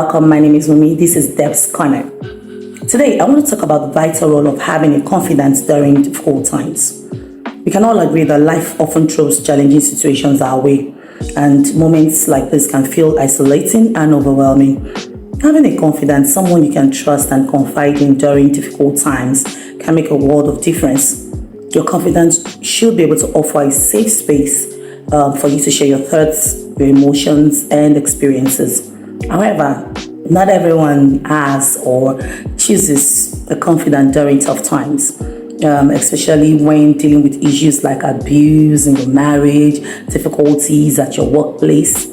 welcome. My name is Umi. This is Deb's Corner. Today, I want to talk about the vital role of having a confidant during difficult times. We can all agree that life often throws challenging situations our way, and moments like this can feel isolating and overwhelming. Having a confidant, someone you can trust and confide in during difficult times, can make a world of difference. Your confidant should be able to offer a safe space for you to share your thoughts, your emotions, and experiences. However, not everyone has or chooses a confidant during tough times, especially when dealing with issues like abuse in your marriage, difficulties at your workplace.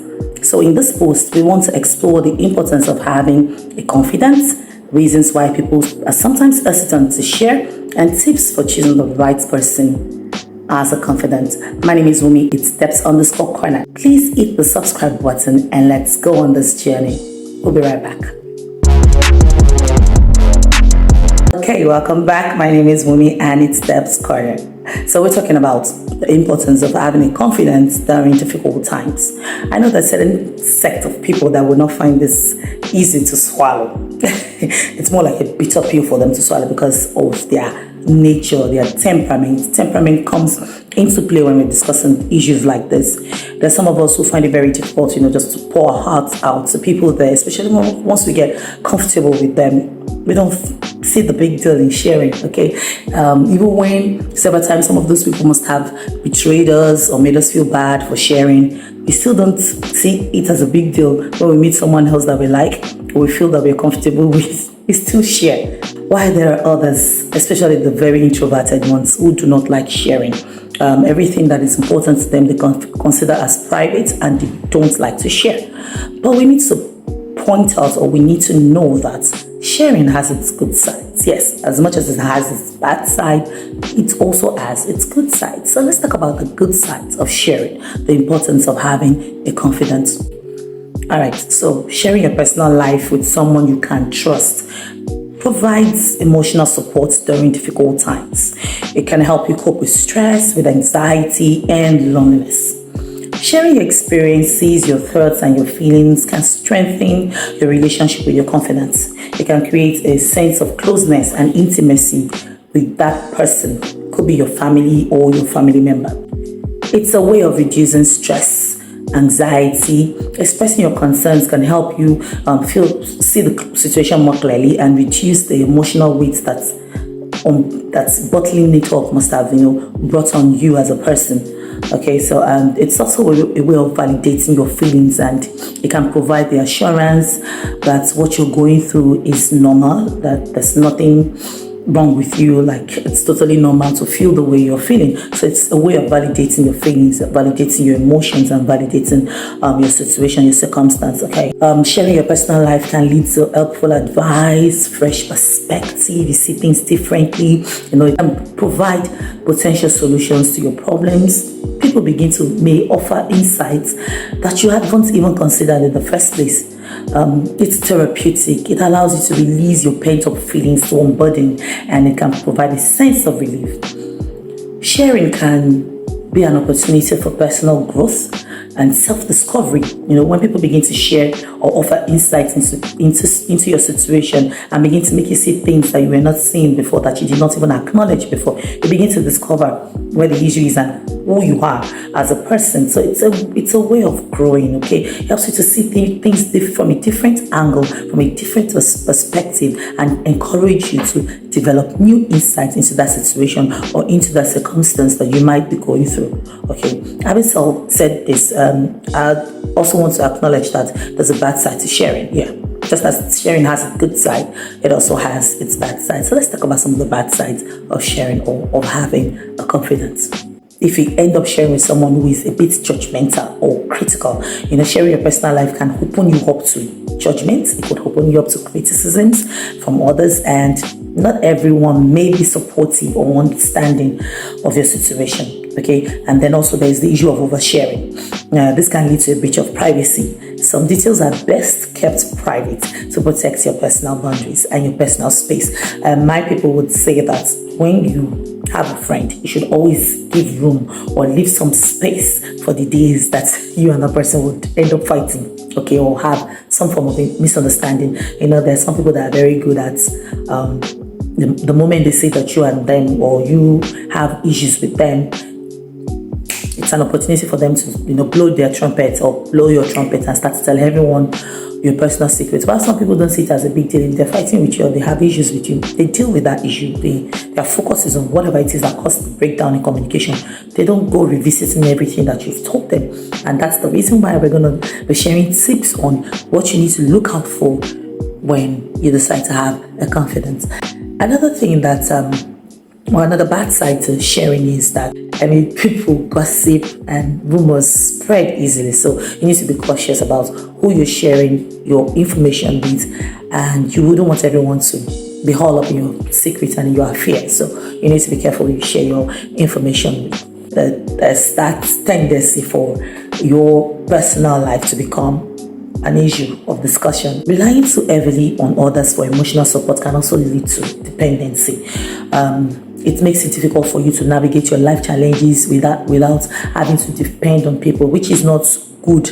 So in this post, we want to explore the importance of having a confidant, reasons why people are sometimes hesitant to share, and tips for choosing the right person as a confidant. My name is Wumi. It's Steps_Corner. Please hit the subscribe button and let's go on this journey. We'll be right back. Okay, welcome back. My name is Wumi and it's Deb's Corner. So we're talking about the importance of having a confidence during difficult times. I know there's a certain sect of people that will not find this easy to swallow. It's more like a bitter pill for them to swallow because of their nature, their temperament. Temperament comes into play when we're discussing issues like this. There's some of us who find it very difficult, just to pour our hearts out to people there, especially once we get comfortable with them. We don't see the big deal in sharing, okay? Even when several times some of those people must have betrayed us or made us feel bad for sharing, we still don't see it as a big deal when we meet someone else that we like or we feel that we're comfortable with. We still share. While there are others, especially the very introverted ones, who do not like sharing. Everything that is important to them, they consider as private and they don't like to share. But we need to point out, or we need to know that sharing has its good sides. Yes, as much as it has its bad side, it also has its good side. So let's talk about the good sides of sharing, the importance of having a confidant. All right, so sharing your personal life with someone you can trust provides emotional support during difficult times. It can help you cope with stress, with anxiety, and loneliness. Sharing your experiences, your thoughts, and your feelings can strengthen your relationship with your confidence. It can create a sense of closeness and intimacy with that person. It could be your family or your family member. It's a way of reducing stress, anxiety. Expressing your concerns can help you see the situation more clearly and reduce the emotional weight that's bottling it up must have brought on you as a person. Okay, so it's also a way of validating your feelings, and it can provide the assurance that what you're going through is normal, that there's nothing wrong with you, like it's totally normal to feel the way you're feeling. So it's a way of validating your feelings, validating your emotions, and validating your situation, your circumstance. Okay, sharing your personal life can lead to helpful advice, fresh perspective. You see things differently. It can provide potential solutions to your problems. People begin to may offer insights that you haven't even considered in the first place. It's therapeutic. It allows you to release your pent-up feelings to unburden, and it can provide a sense of relief. Sharing can be an opportunity for personal growth and self-discovery. When people begin to share or offer insights into your situation and begin to make you see things that you were not seeing before, that you did not even acknowledge before, you begin to discover where the issue is and who you are as a person. So it's a way of growing. Okay, it helps you to see things from a different angle, from a different perspective, and encourage you to develop new insights into that situation or into that circumstance that you might be going through. Okay, having said this, I also want to acknowledge that there's a bad side to sharing. Yeah, just as sharing has a good side, it also has its bad side. So let's talk about some of the bad sides of sharing or of having a confidence. If you end up sharing with someone who is a bit judgmental or critical, sharing your personal life can open you up to judgment. It could open you up to criticisms from others, and not everyone may be supportive or understanding of your situation. Okay, and then also there's the issue of oversharing. This can lead to a breach of privacy. Some details are best kept private to protect your personal boundaries and your personal space. My people would say that when you have a friend, you should always give room or leave some space for the days that you and the person would end up fighting. okay, or have some form of a misunderstanding. There's some people that are very good at the moment they say that you and them, or you have issues with them, it's an opportunity for them to, blow their trumpet or blow your trumpet and start to tell everyone your personal secrets. While some people don't see it as a big deal. If they're fighting with you or they have issues with you, they deal with that issue. Their focus is on whatever it is that caused the breakdown in communication. They don't go revisiting everything that you've told them. And that's the reason why we're going to be sharing tips on what you need to look out for when you decide to have a confidant. Another thing that another bad side to sharing is that, people gossip and rumors spread easily. So you need to be cautious about who you're sharing your information with, and you wouldn't want everyone to be all up in your secrets and in your affairs. So you need to be careful when you share your information with. There's that tendency for your personal life to become an issue of discussion. Relying too heavily on others for emotional support can also lead to dependency. It makes it difficult for you to navigate your life challenges without having to depend on people, which is not good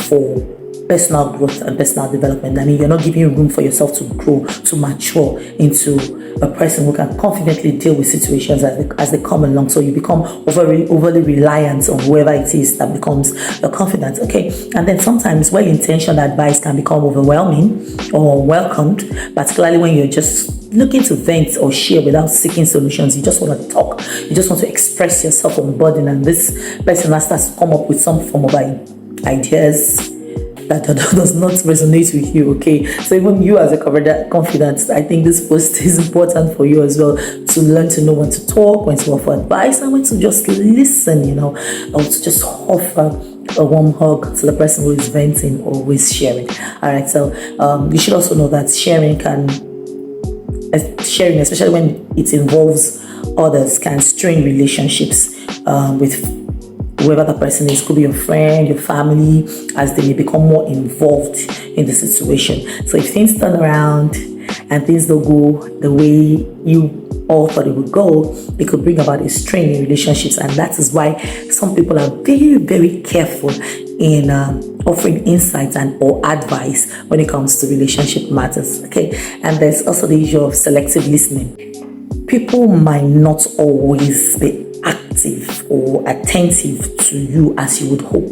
for personal growth and personal development. You're not giving room for yourself to grow, to mature into a person who can confidently deal with situations as they come along. So you become overly reliant on whoever it is that becomes your confidant. Okay, and then sometimes well-intentioned advice can become overwhelming or welcomed, particularly when you're just looking to vent or share without seeking solutions. You just want to talk. You just want to express yourself on burden, and this person starts to come up with some form of ideas that does not resonate with you. Okay, so even you as a confidant, I think this post is important for you as well, to learn to know when to talk, when to offer advice, and when to just listen, or to just offer a warm hug to the person who is venting or who is sharing. All right, so you should also know that sharing, especially when it involves others, can strain relationships with whoever the person is. Could be your friend, your family, as they may become more involved in the situation. So if things turn around and things don't go the way you all thought it would go, it could bring about a strain in relationships. And that is why some people are very, very careful in offering insights and or advice when it comes to relationship matters. Okay, and there's also the issue of selective listening. People might not always be active or attentive to you as you would hope.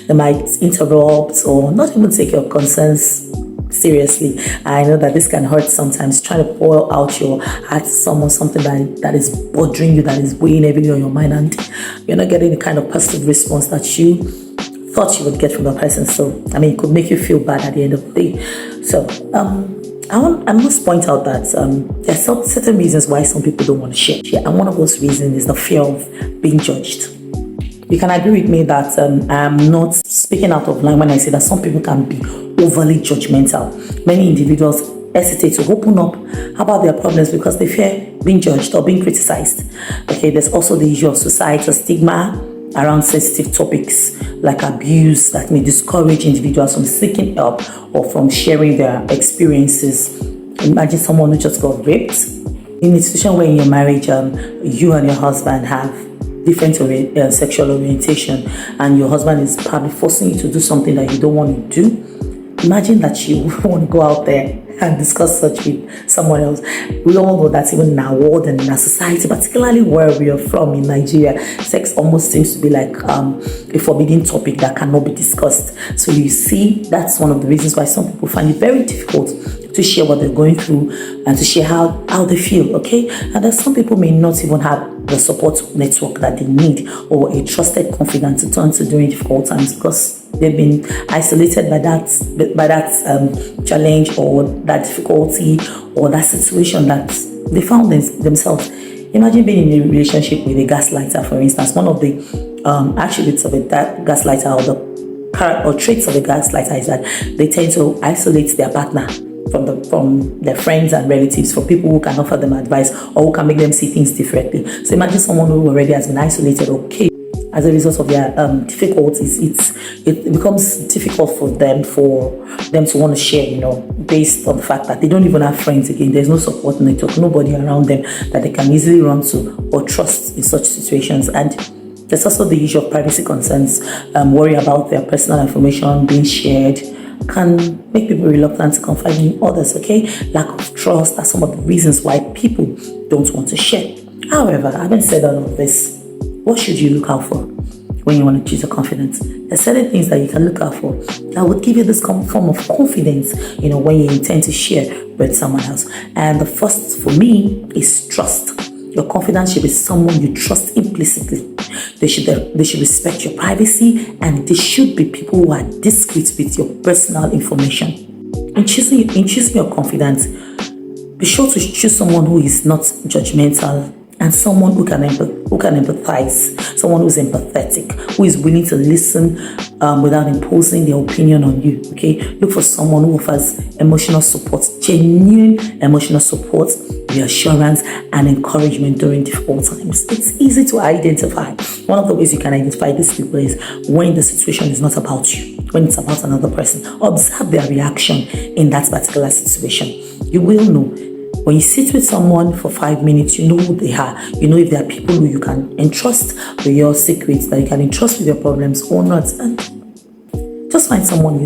They might interrupt or not even take your concerns seriously. I know that this can hurt sometimes, trying to pour out your heart to someone, something that is bothering you, that is weighing heavily on your mind, and you're not getting the kind of positive response that you thought you would get from the person. So it could make you feel bad at the end of the day. So I must point out that there are certain reasons why some people don't want to share. And one of those reasons is the fear of being judged. You can agree with me that I'm not speaking out of line when I say that some people can be overly judgmental. Many individuals hesitate to open up about their problems because they fear being judged or being criticized. Okay, there's also the issue of societal stigma around sensitive topics like abuse that may discourage individuals from seeking help or from sharing their experiences. Imagine someone who just got raped. In a situation where in your marriage, you and your husband have different sexual orientation, and your husband is probably forcing you to do something that you don't want to do. Imagine that you want to go out there and discuss such with someone else. We all know that even in our world and in our society, particularly where we are from in Nigeria, sex almost seems to be like a forbidden topic that cannot be discussed. So you see, that's one of the reasons why some people find it very difficult to share what they're going through and to share how they feel, okay? And that some people may not even have the support network that they need or a trusted confidant to turn to during difficult times, because they've been isolated by that challenge or that difficulty or that situation that they found themselves. Imagine being in a relationship with a gaslighter, for instance. One of the attributes of a gaslighter or traits of a gaslighter is that they tend to isolate their partner from their friends and relatives, from people who can offer them advice or who can make them see things differently. So imagine someone who already has been isolated, okay, as a result of their difficulties, it becomes difficult for them to want to share, based on the fact that they don't even have friends again. There's no support network, nobody around them that they can easily run to or trust in such situations. And There's also the issue of privacy concerns, worry about their personal information being shared can make people reluctant to confide in others, okay? Lack of trust are some of the reasons why people don't want to share. However, having said all of this, what should you look out for when you want to choose a confidant? There's certain things that you can look out for that would give you this form of confidence, when you intend to share with someone else. And the first for me is trust. Your confidant should be someone you trust implicitly. They should respect your privacy, and they should be people who are discreet with your personal information. In choosing your confidant, be sure to choose someone who is not judgmental and someone who can empathize, someone who's empathetic, who is willing to listen without imposing their opinion on you. Okay, look for someone who offers emotional support, genuine emotional support, reassurance, and encouragement during difficult times. It's easy to identify. One of the ways you can identify these people is when the situation is not about you, when it's about another person. Observe their reaction in that particular situation. You will know. When you sit with someone for 5 minutes, you know who they are. You know if there are people who you can entrust with your secrets, that you can entrust with your problems or not. And just find someone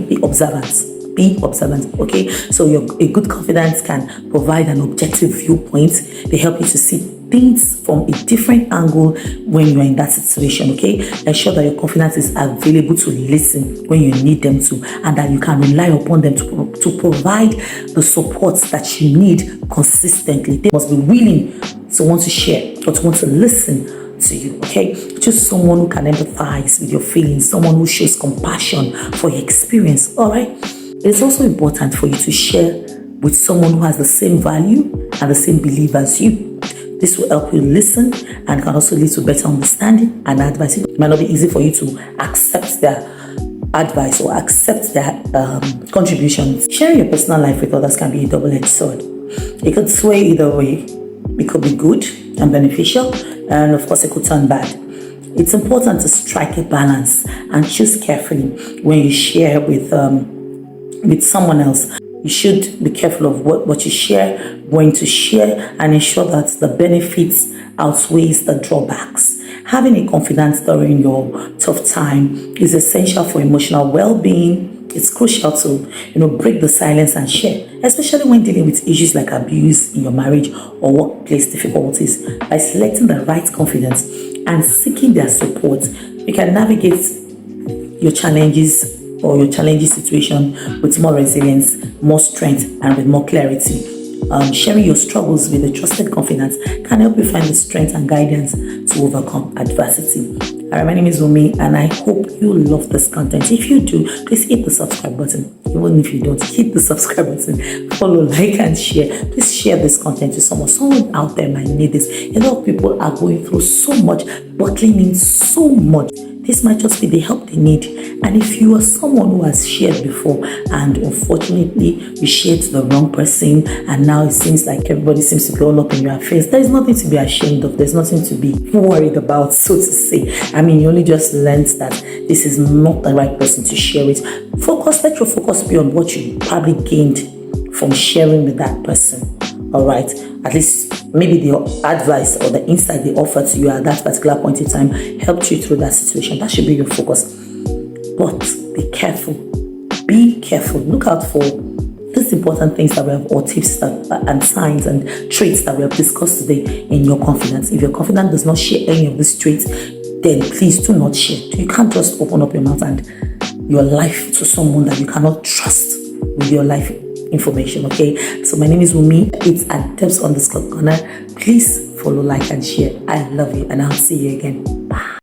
be observant. Be observant, okay? So a good confidant can provide an objective viewpoint. They help you to see things from a different angle when you're in that situation, okay? Ensure that your confidant is available to listen when you need them to, and that you can rely upon them to provide the support that you need consistently. They must be willing to want to share or to want to listen to you, okay? Choose someone who can empathize with your feelings, someone who shows compassion for your experience, all right? It's also important for you to share with someone who has the same value and the same belief as you. This will help you listen and can also lead to better understanding and advice. It might not be easy for you to accept their advice or accept their contributions. Sharing your personal life with others can be a double-edged sword. It could sway either way. It could be good and beneficial, and of course it could turn bad. It's important to strike a balance and choose carefully when you share with someone else. You should be careful of what you share, when to share, and ensure that the benefits outweighs the drawbacks. Having a confidant during your tough time is essential for emotional well-being. It's crucial to break the silence and share, especially when dealing with issues like abuse in your marriage or workplace difficulties. By selecting the right confidants and seeking their support, you can navigate your challenges or your challenging situation with more resilience, more strength, and with more clarity. Sharing your struggles with a trusted confidant can help you find the strength and guidance to overcome adversity. Alright, my name is Wumi, and I hope you love this content. If you do, please hit the subscribe button. Even if you don't, hit the subscribe button. Follow, like, and share. Please share this content to someone. Someone out there might need this. A lot of people are going through so much, battling in so much. This might just be the help they need. And if you are someone who has shared before and unfortunately you shared to the wrong person, and now it seems like everybody seems to be all up in your face, there is nothing to be ashamed of. There's nothing to be worried about, so to say. I mean, you only just learned that this is not the right person to share with. Let your focus be on what you probably gained from sharing with that person. All right, at least maybe the advice or the insight they offered to you at that particular point in time helped you through that situation. That should be your focus. But be careful. Be careful. Look out for these important things that we have, or tips and signs and traits that we have discussed today in your confidence. If your confidant does not share any of these traits, then please do not share. You can't just open up your mouth and your life to someone that you cannot trust with your life information, okay? So my name is Wumi. It's at Debs_corner. Please follow, like, and share. I love you, and I'll see you again. Bye.